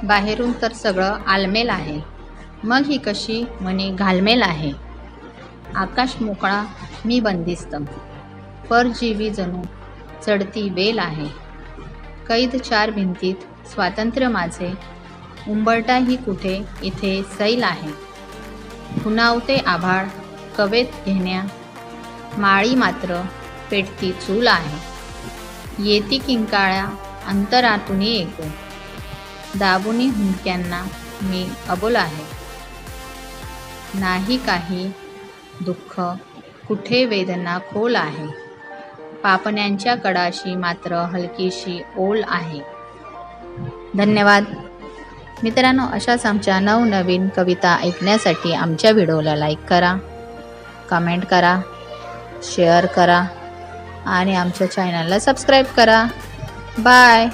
बाहेरून तर सगळं आलमेल आहे, मग ही कशी मनी घालमेल आहे. आकाश मोकळा मी बंदिस्त, परजीवी जणू चढती वेल आहे. कैद चार भिंतीत स्वातंत्र्य माझे, उंबरठा ही कुठे इथे सैल आहे. खुणावते आभाळ कवेत घेण्या, माळी मात्र पेटती चूल आहे. येती किंकाळ्या अंतरातून ऐकू, दाबुनी हुंदक्यांना मी अबोल आहे. नाही काही दुःख कुठे वेदना खोल आहे, पापण्यांच्या कडाशी मात्र हलकीशी ओल आहे. धन्यवाद मित्रांनो. अशाच आमच्या नवनवीन कविता ऐकण्यासाठी आमच्या व्हिडिओला लाईक करा, कमेंट करा, शेअर करा आणि आमच्या चॅनलला सबस्क्राईब करा. बाय.